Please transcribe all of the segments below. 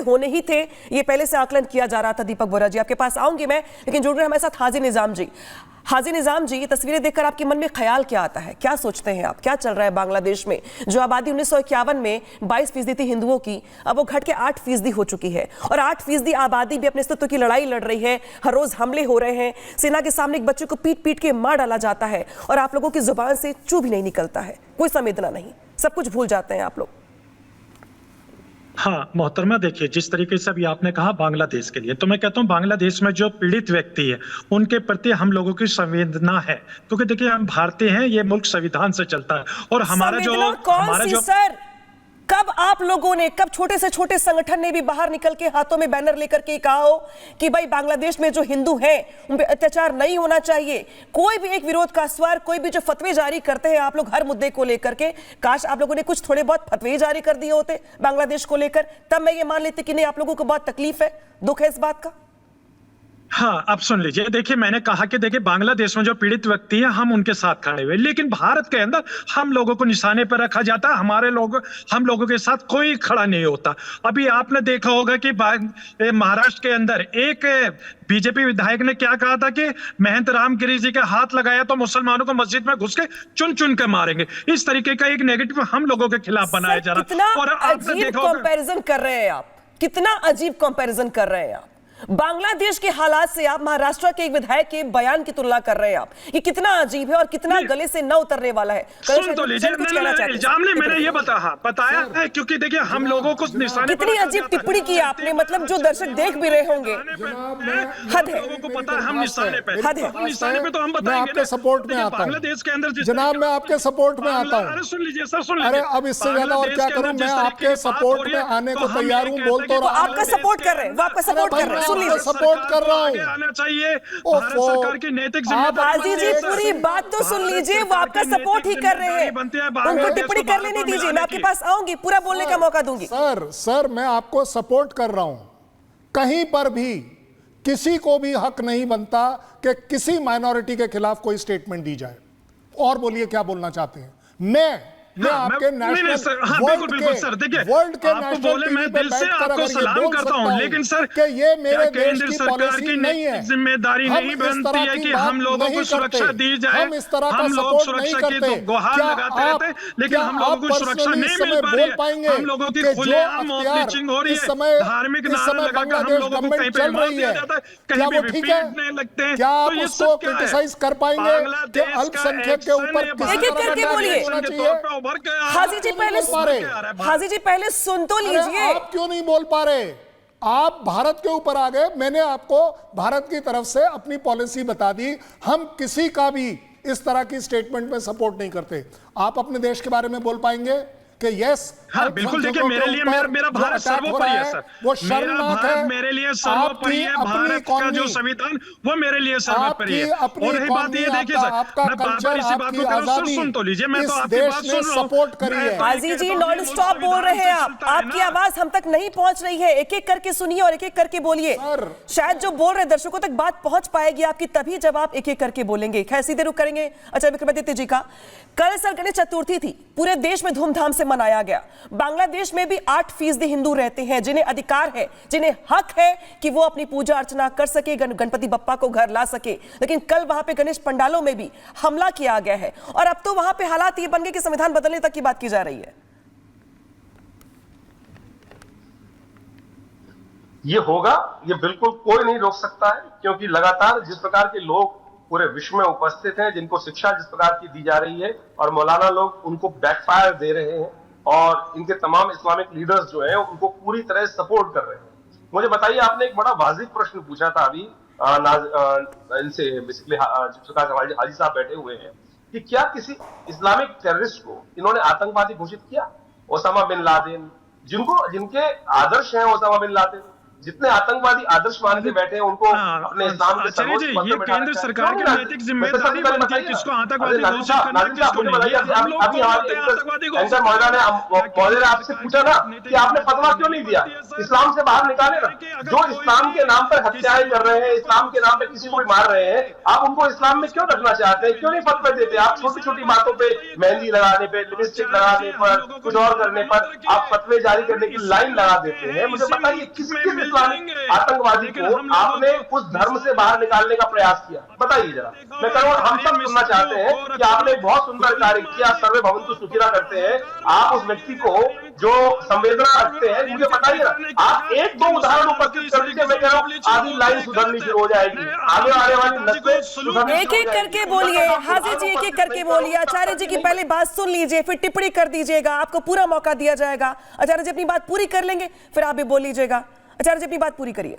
होने ही थे, ये पहले से आकलन किया जा रहा था। दीपक बोरा जी, आपके पास आऊंगी मैं, लेकिन जुड़ रहे हमारे साथ हाजी निजाम जी। हाजी निजाम जी, ये तस्वीरें देखकर आपके मन में ख्याल क्या आता है? क्या सोचते हैं आप? क्या चल रहा है बांग्लादेश में? जो आबादी 1951 में 22% थी हिंदुओं की, अब वो घट के 8% हो चुकी है, और 8% आबादी भी अपने अस्तित्व की लड़ाई लड़ रही है। हर रोज हमले हो रहे हैं, सेना के सामने एक बच्चे को पीट पीट के मार डाला जाता है, और आप लोगों की जुबान से चू भी नहीं निकलता है, कोई संवेदना नहीं, सब कुछ भूल जाते हैं आप लोग। हाँ मोहतरमा, देखिए जिस तरीके से अभी आपने कहा बांग्लादेश के लिए, तो मैं कहता हूँ बांग्लादेश में जो पीड़ित व्यक्ति है उनके प्रति हम लोगों की संवेदना है, क्योंकि देखिए हम भारतीय हैं, ये मुल्क संविधान से चलता है, और हमारा जो सर, कब आप लोगों ने, कब छोटे से छोटे संगठन ने भी बाहर निकल के हाथों में बैनर लेकर के कहा हो कि भाई बांग्लादेश में जो हिंदू हैं उन पे अत्याचार नहीं होना चाहिए? कोई भी एक विरोध का स्वर, कोई भी जो फतवे जारी करते हैं आप लोग हर मुद्दे को लेकर के, काश आप लोगों ने कुछ थोड़े बहुत फतवे जारी कर दिए होते बांग्लादेश को लेकर, तब मैं ये मान लेती कि नहीं आप लोगों को बहुत तकलीफ है, दुख है इस बात का। हाँ, अब सुन लीजिए, देखिए मैंने कहा कि देखिए बांग्लादेश में जो पीड़ित व्यक्ति हैं हम उनके साथ खड़े हुए, लेकिन भारत के अंदर हम लोगों को निशाने पर रखा जाता है, हम लोगों के साथ कोई खड़ा नहीं होता। अभी आपने देखा होगा कि महाराष्ट्र के अंदर एक बीजेपी विधायक ने क्या कहा था कि महंत रामगिरी जी के हाथ लगाया तो मुसलमानों को मस्जिद में घुस के चुन चुन के मारेंगे। इस तरीके का एक नेगेटिव हम लोगों के खिलाफ बनाया जा रहा है। और आपने देखा कंपैरिजन कर रहे हैं आप, कितना अजीब कंपैरिजन कर रहे हैं आप। बांग्लादेश के हालात से आप महाराष्ट्र के एक विधायक के बयान की तुलना कर रहे हैं आप, ये कितना अजीब है और कितना गले से न उतरने वाला है। सुन तो लीजिए, इल्जाम नहीं, मैंने ये बताया है, क्योंकि देखिए हम लोगों को निशाने कितनी अजीब टिप्पणी की आपने, मतलब जो दर्शक देख भी रहे होंगे, हद है। लोगों को पता है हम निशाने पे, हद है। निशाने पे तो हम बताएंगे। मैं आपके सपोर्ट में आता हूं बांग्लादेश के अंदर जनाब, मैं आपके सपोर्ट में आता हूं। अरे सुन लीजिए सर, सुन लीजिए। अरे अब इससे ज्यादा और क्या करूं, मैं आपके सपोर्ट में आने को तैयार हूं, बोल तो रहा हूं। आपका सपोर्ट कर रहे हैं, वो आपका सपोर्ट कर रहे हैं, सुन लीजिए। सपोर्ट कर रहा हूं, आना चाहिए भारत सरकार की नैतिक जिम्मेदारी। हाजी जी पूरी बात तो सुन लीजिए, वो आपका सपोर्ट ही कर रहे हैं, उनको टिप्पणी कर लेने दीजिए, मैं आपके पास आऊंगी, पूरा बोलने का मौका दूंगी। सर मैं आपको सपोर्ट कर रहा हूं, कहीं पर भी किसी को भी हक नहीं बनता कि किसी माइनॉरिटी के खिलाफ कोई स्टेटमेंट दी जाए। और बोलिए क्या बोलना चाहते हैं? मैं आपके नेशनल वर्ल्ड के आपको बोले, मैं दिल से आपको सलाम करता हूं, लेकिन सर कि ये मेरे देश केंद्र की सरकार पॉलिसी की नहीं है। जिम्मेदारी नहीं बनती है कि हम लोगों को सुरक्षा दी जाए। हम इस तरह का हम लोग सपोर्ट सुरक्षा नहीं की करते। तो गुहार लगाते रहते हैं, लेकिन हम लोगों को सुरक्षा नहीं मिल पा रही है। हम लोगों की खुलेआम मॉब लिंचिंग हो रही है, धार्मिक नारे लगाकर हम लोगों को कहीं पे मार दिया जाता है, कहीं पे भी पीटने लगते हैं। क्या आप उसको क्रिटिसाइज कर पाएंगे कि अल्पसंख्यक के ऊपर एक-एक करके बोलिए। हाजी जी पहले सुन तो लीजिए। आप क्यों नहीं बोल पा रहे? आप भारत के ऊपर आ गए। मैंने आपको भारत की तरफ से अपनी पॉलिसी बता दी, हम किसी का भी इस तरह की स्टेटमेंट में सपोर्ट नहीं करते। आप अपने देश के बारे में बोल पाएंगे कि यस? हाँ बिल्कुल, देखिए मेरे लिए मेरा भारत सर्वोपरि है सर, वो शर्मनाक है। मेरे लिए सर्वोपरि है, भारत का जो संविधान वो मेरे लिए सर्वोपरि है। और रही बात ये, देखिए सर, मैं बार-बार इसी बात को कर रहा हूं, सुन तो लीजिए, मैं तो आपकी बात सुन रहा हूं। सपोर्ट करिए। हाजी जी नॉन स्टॉप बोल रहे हैं आप, आपकी आवाज हम तक नहीं पहुंच रही है, एक एक करके सुनिए और एक एक करके बोलिए। शायद जो बोल रहे दर्शकों तक बात पहुंच पाएगी आपकी, तभी जब आप एक एक करके बोलेंगे। खैर सीधे रुक करेंगे अच्छा विक्रमादित्य जी का। कल सर गणेश चतुर्थी थी, पूरे देश में धूमधाम से मनाया गया। बांग्लादेश में भी 8% हिंदू रहते हैं जिन्हें अधिकार है, जिन्हें हक है कि वो अपनी पूजा अर्चना कर सके, गणपति बप्पा को घर ला सके। लेकिन कल वहां पे गणेश पंडालों में भी हमला किया गया है, और अब तो वहां पे हालात ये बन गए कि संविधान बदलने तक की बात की जा रही है। ये होगा, ये बिल्कुल कोई नहीं रोक सकता है, क्योंकि लगातार जिस प्रकार के लोग पूरे विश्व में उपस्थित हैं, जिनको शिक्षा जिस प्रकार की दी जा रही है, और मौलाना लोग उनको बैकफायर दे रहे हैं, और इनके तमाम इस्लामिक लीडर्स जो हैं उनको पूरी तरह सपोर्ट कर रहे हैं। मुझे बताइए, आपने एक बड़ा वाजिब प्रश्न पूछा था अभी इनसे, बेसिकली हाजी साहब बैठे हुए हैं, कि क्या किसी इस्लामिक टेररिस्ट को इन्होंने आतंकवादी घोषित किया? ओसामा बिन लादेन, जिनके आदर्श हैं ओसामा बिन लादेन, जितने आतंकवादी आदर्श मान के बैठे हैं उनको अपने इस्लाम के आचार्य जी, सर्वोच्च पद ये पे बैठा केंद्र रखा है। सरकार की क्यों नैतिक जिम्मेदारी बनती है किसको आतंकवादी घोषित करना, किसको नहीं। हम लोग अभी हमारे आतंकवादी घोषित मौलाना ने आपसे पूछा ना कि आपने फतवा क्यों नहीं दिया, इस्लाम से बाहर निकाले ना। जो इस्लाम के नाम पर हत्याएं कर रहे हैं, इस्लाम के नाम पे किसी को मार रहे हैं, आप उनको इस्लाम में क्यों रखना चाहते हैं, क्यों नहीं फतवे देते? आप छोटी छोटी बातों पे, मेहंदी लगाने पे, लिपस्टिक लगाने पर, कुछ और करने पर आप फतवे जारी करने की लाइन लगा देते हैं। मुझे बताइए किस इस्लामिक आतंकवादी को आपने उस धर्म से बाहर निकालने का प्रयास किया, बताइए जरा। मैं कह रहा हूं हम सब सुनना चाहते हैं कि आपने बहुत सुंदर कार्य किया, सर्वे भवन्तु सुखिनः करते हैं आप, उस व्यक्ति को जो संवेदना रखते हैं मुझे बताइए ना। आप एक दो उदाहरण उपस्थित कर दीजिए, मैं कह रहा हूं आधी लाइन सुधरनी शुरू हो जाएगी, आगे आने वाली नस्लें एक एक करके बोलिए हाजी जी, एक एक करके बोलिए। आचार्य जी की पहले बात सुन लीजिए, फिर टिप्पणी कर दीजिएगा, आपको पूरा मौका दिया जाएगा। आचार्य जी अपनी बात पूरी कर लेंगे, फिर आप भी बोल लीजिएगा। आचार्य जी अपनी बात पूरी करिए।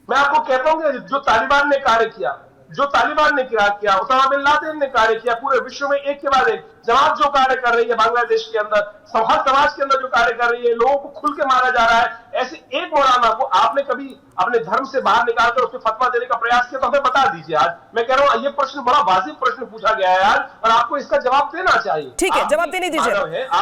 मैं आपको कहता हूं कि जो तालिबान ने कार्य किया, जो तालिबान ने किया, उसामा बिन लादेन ने कार्य किया, पूरे विश्व में एक के बाद एक जमात जो कार्य कर रही है बांग्लादेश के अंदर, हर समाज के अंदर जो कार्य कर रही है, लोगों को खुल के मारा जा रहा है, ऐसे एक मौलाना को आपने कभी अपने धर्म से बाहर निकालकर उसको फतवा देने का प्रयास किया तो हमें बता दीजिए। आज मैं कह रहा हूं ये प्रश्न बड़ा वाजिब प्रश्न पूछा गया है आज, और आपको इसका जवाब देना चाहिए। ठीक है, जवाब देने दीजिए,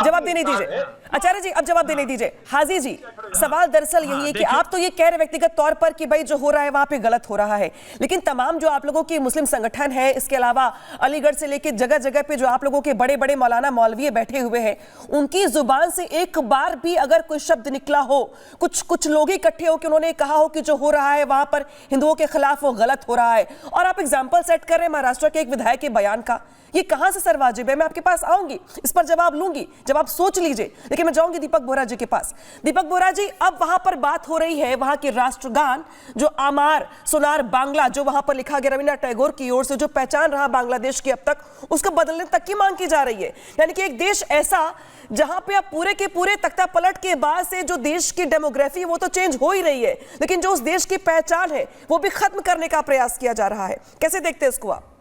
जवाब देने दीजिए। आचार्य जी अब जवाब देने दीजिए। हाजी जी, सवाल दरअसल यही है कि आप तो ये कह रहे व्यक्तिगत तौर पर कि भाई जो हो रहा है वहां पे गलत हो रहा है, लेकिन तमाम जो आप लोगों के मुस्लिम संगठन है, इसके अलावा अलीगढ़ से लेकर जगह जगह पे जो आप लोगों के बड़े बड़े मौलाना मौलवी बैठे हुए हैं, उनकी जुबान से एक बार भी अगर कोई शब्द निकला हो, कुछ लोग इकट्ठे हो कि उन्होंने कहा हो कि जो हो रहा है वहां पर हिंदुओं के खिलाफ वो गलत हो रहा है, और आप एग्जाम्पल सेट कर रहे हैं महाराष्ट्र के एक विधायक के बयान का, ये कहां से सर वाजिब है? मैं आपके पास आऊंगी, इस पर जवाब लूंगी, जब आप सोच लीजिए, लेकिन मैं जाऊंगी दीपक बोहरा जी के पास। दीपक बोहरा जी, अब वहां पर बात हो रही है वहां के राष्ट्रगान जो आमार सोनार बांग्ला जो वहां पर लिखा गया रविन्द्रनाथ टैगोर की ओर से, जो पहचान रहा बांग्लादेश की अब तक, उसको बदलने तक की मांग की जा रही है। यानी कि एक देश ऐसा जहां पे अब पूरे के पूरे तख्ता पलट के बाद से जो देश की डेमोग्राफी वो तो चेंज हो ही रही है, लेकिन जो उस देश की पहचान है वो भी खत्म करने का प्रयास किया जा रहा है। कैसे देखते हैं इसको आप?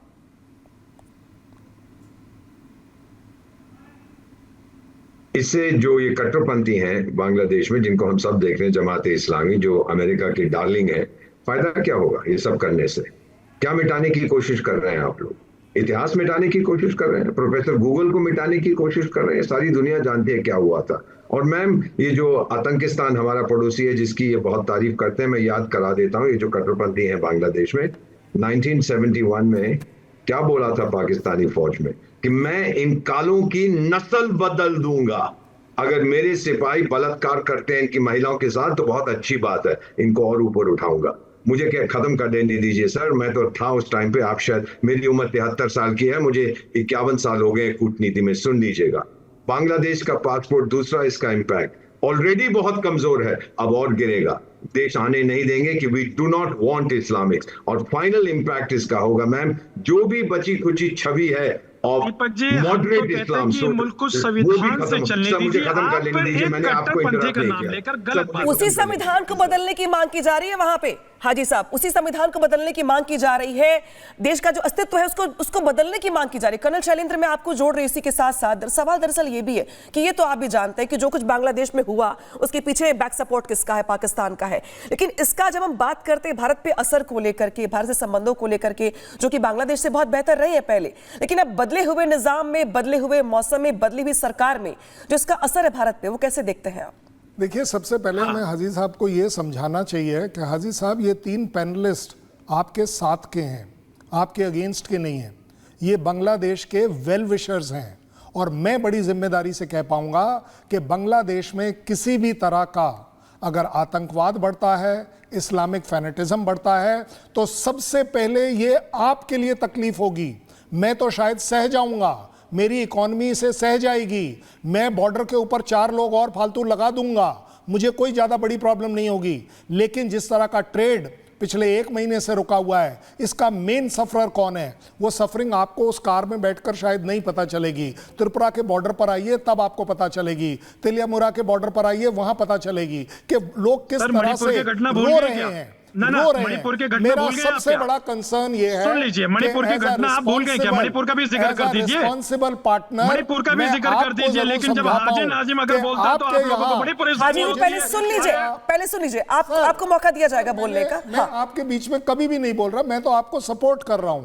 इससे जो ये कट्टरपंथी हैं बांग्लादेश में, जिनको हम सब देख रहे हैं, जमात इस्लामी जो अमेरिका की डार्लिंग है, फायदा क्या होगा ये सब करने से? क्या मिटाने की कोशिश कर रहे हैं आप लोग? इतिहास मिटाने की कोशिश कर रहे हैं, प्रोफेसर गूगल को मिटाने की कोशिश कर रहे हैं। सारी दुनिया जानती है क्या हुआ था। और मैम, ये जो आतंकिस्तान हमारा पड़ोसी है जिसकी ये बहुत तारीफ करते हैं, मैं याद करा देता हूँ, ये जो कट्टरपंथी है बांग्लादेश में, 1971 में क्या बोला था पाकिस्तानी फौज में कि मैं इन कालों की नस्ल बदल दूंगा। अगर मेरे सिपाही बलात्कार करते हैं इनकी महिलाओं के साथ तो बहुत अच्छी बात है, इनको और ऊपर उठाऊंगा। मुझे क्या खत्म कर देने दीजिए सर, मैं तो था उस टाइम पे, आप शायद, मेरी उम्र 73 साल की है, मुझे 51 साल हो गए कूटनीति में। सुन लीजिएगा, बांग्लादेश का पासपोर्ट, दूसरा इसका इंपैक्ट ऑलरेडी बहुत कमजोर है, अब और गिरेगा। देश आने नहीं देंगे कि वी डू नॉट वांट इस्लामिक्स। और फाइनल इंपैक्ट इसका होगा मैम, जो भी बची खुची छवि है दीपक जी, मॉडरेट इस्लाम, मुल्क को संविधान से चलने दीजिए। आप पर एक कट्टरपंथी का नाम लेकर गलत बात, उसी संविधान को बदलने की मांग की जा रही है वहां पे। हाजी साहब, उसी संविधान को बदलने की मांग की जा रही है। देश का जो अस्तित्व है उसको बदलने की मांग की जा रही है। कर्नल शैलेंद्र, मैं आपको जोड़ रही हूं इसी के साथ साथ। सवाल दरअसल ये भी है कि ये तो आप भी जानते हैं कि जो कुछ बांग्लादेश में हुआ उसके पीछे बैक सपोर्ट किसका है? पाकिस्तान का है। लेकिन इसका जब हम बात करते हैं भारत पे असर को लेकर के, भारत से संबंधों को लेकर के, जो कि बांग्लादेश से बहुत बेहतर रहे हैं पहले, लेकिन अब बदले हुए निजाम में, बदले हुए मौसम में, बदली हुई सरकार में जो इसका असर है भारत पे, वो कैसे देखते हैं आप? देखिए, सबसे पहले मैं हाजी साहब को ये समझाना चाहिए कि हाजी साहब, ये 3 पैनलिस्ट आपके साथ के हैं, आपके अगेंस्ट के नहीं हैं। ये बांग्लादेश के वेल विशर्स हैं, और मैं बड़ी जिम्मेदारी से कह पाऊंगा कि बांग्लादेश में किसी भी तरह का अगर आतंकवाद बढ़ता है, इस्लामिक फैनेटिज्म बढ़ता है, तो सबसे पहले ये आपके लिए तकलीफ होगी। मैं तो शायद सह जाऊंगा, मेरी इकॉनमी से सह जाएगी, मैं बॉर्डर के ऊपर 4 लोग और फालतू लगा दूंगा, मुझे कोई ज़्यादा बड़ी प्रॉब्लम नहीं होगी। लेकिन जिस तरह का ट्रेड पिछले 1 महीने से रुका हुआ है, इसका मेन सफरर कौन है? वो सफरिंग आपको उस कार में बैठकर शायद नहीं पता चलेगी। त्रिपुरा के बॉर्डर पर आइए, तब आपको पता चलेगी। तिलियामुरा के बॉर्डर पर आइए, वहां पता चलेगी कि लोग किस तरह से रो रहे हैं। ना, रो रहे मणिपुर की हैं। घटना मेरा भूल गए आप सबसे क्या? बड़ा कंसर्न ये है, सुन लीजिए, मणिपुर की घटना आप भूल गए क्या? मणिपुर का भी जिक्र कर दीजिए। रिस्पॉन्सिबल पार्टनर, मणिपुर का भी जिक्र कर दीजिए, लेकिन जब हाजी नाजिम अगर बोलता है तो आप लोगों को बड़ी हाजी परेशानी जी होती पहले है। सुन लीजिए आपको मौका दिया जाएगा बोलने का। मैं आपके बीच में कभी भी नहीं बोल रहा, मैं तो आपको सपोर्ट कर रहा हूं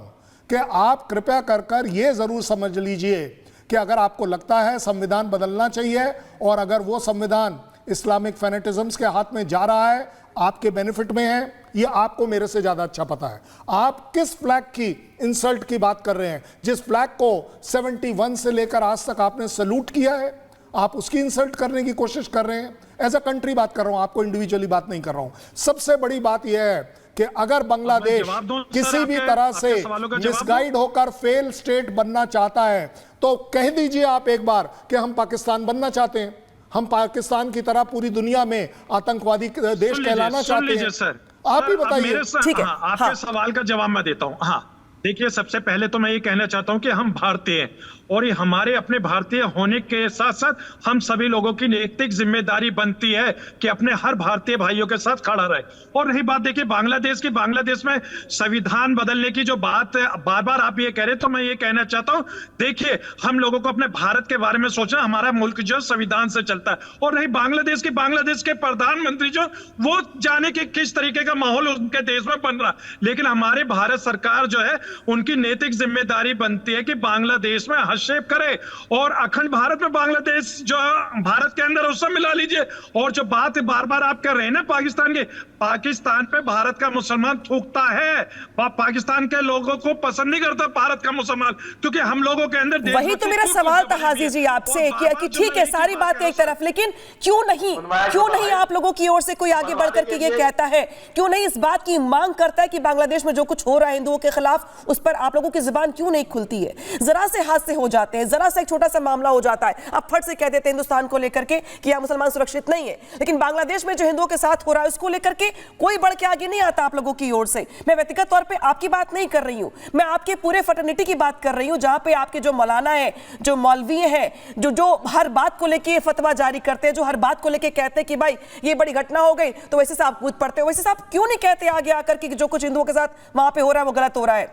कि आप कृपया कर ये जरूर समझ लीजिए कि अगर आपको लगता है संविधान बदलना चाहिए और अगर वो संविधान इस्लामिक फैनेटिज्म्स के हाथ में जा रहा है, आपके बेनिफिट में है, ये आपको मेरे से ज्यादा अच्छा पता है। आप किस फ्लैग की इंसल्ट की बात कर रहे हैं? जिस फ्लैग को 71 से लेकर आज तक आपने सैल्यूट किया है, आप उसकी इंसल्ट करने की कोशिश कर रहे हैं। एज अ कंट्री बात कर रहा हूं, आपको इंडिविजुअली बात नहीं कर रहा हूं। सबसे बड़ी बात यह है कि अगर बांग्लादेश किसी भी तरह से मिसगाइड होकर फेल स्टेट बनना चाहता है तो कह दीजिए आप एक बार कि हम पाकिस्तान बनना चाहते हैं, हम पाकिस्तान की तरह पूरी दुनिया में आतंकवादी देश कहलाना चाहते हैं। सर, आप ही बताइए। ठीक है, आपके सवाल का जवाब मैं देता हूं। हाँ, देखिए, सबसे पहले तो मैं ये कहना चाहता हूं कि हम भारतीय हैं और ये हमारे अपने भारतीय होने के साथ साथ हम सभी लोगों की नैतिक जिम्मेदारी बनती है कि अपने हर भारतीय भाइयों के साथ खड़ा रहे। और रही बात देखिए बांग्लादेश की, बांग्लादेश में संविधान बदलने की जो बात बार बार आप ये कह रहे, तो मैं ये कहना चाहता हूं, देखिए, हम लोगों को अपने भारत के बारे में सोचना, हमारा मुल्क जो संविधान से चलता है। और रही बांग्लादेश की, बांग्लादेश के प्रधानमंत्री जो, वो जाने के किस तरीके का माहौल उनके देश में बन रहा, लेकिन हमारी भारत सरकार जो है उनकी नैतिक जिम्मेदारी बनती है कि बांग्लादेश में हस्तक्षेप करे और अखंड भारत में बांग्लादेश जो भारत के अंदर उससे मिला लीजिए। और जो बात बार बार आप कर रहे हैं ना पाकिस्तान के, पाकिस्तान पे भारत का मुसलमान थूकता है, पाकिस्तान के लोगों को पसंद नहीं करता भारत का मुसलमान, क्योंकि हम लोगों के अंदर वही तो मेरा सवाल था हाजी जी आपसे कि ठीक है सारी बात एक तरफ, लेकिन क्यों नहीं आप लोगों की ओर से कोई आगे बढ़कर के ये कहता है, क्यों नहीं इस बात की मांग करता है कि बांग्लादेश में जो कुछ हो रहा है हिंदुओं के खिलाफ, उस पर आप लोगों की जुबान क्यों नहीं खुलती है? जरा से हादसे हो जाते हैं, जरा सा एक छोटा सा मामला हो जाता है, आप फट से कह देते हैं हिंदुस्तान को लेकर के कि यहां मुसलमान सुरक्षित नहीं है, लेकिन बांग्लादेश में जो हिंदुओं के साथ हो रहा है उसको लेकर के कोई बढ़ के आगे नहीं आता आप लोगों की ओर से। मैं व्यक्तिगत तौर पे आपकी बात नहीं कर रही हूं, मैं आपके पूरे फटर्निटी की बात कर रही हूं, जहां पे आपके जो मौलाना है, जो मौलवी हैं, जो हर बात को लेके फतवा जारी करते हैं, जो हर बात को लेके कहते हैं कि भाई ये बड़ी घटना हो गई, तो वैसे से आप कूद पड़ते हो, वैसे से आप क्यों नहीं कहते आगे आकर के जो कुछ हिंदुओं के साथ वहां पे हो रहा है वो गलत हो रहा है?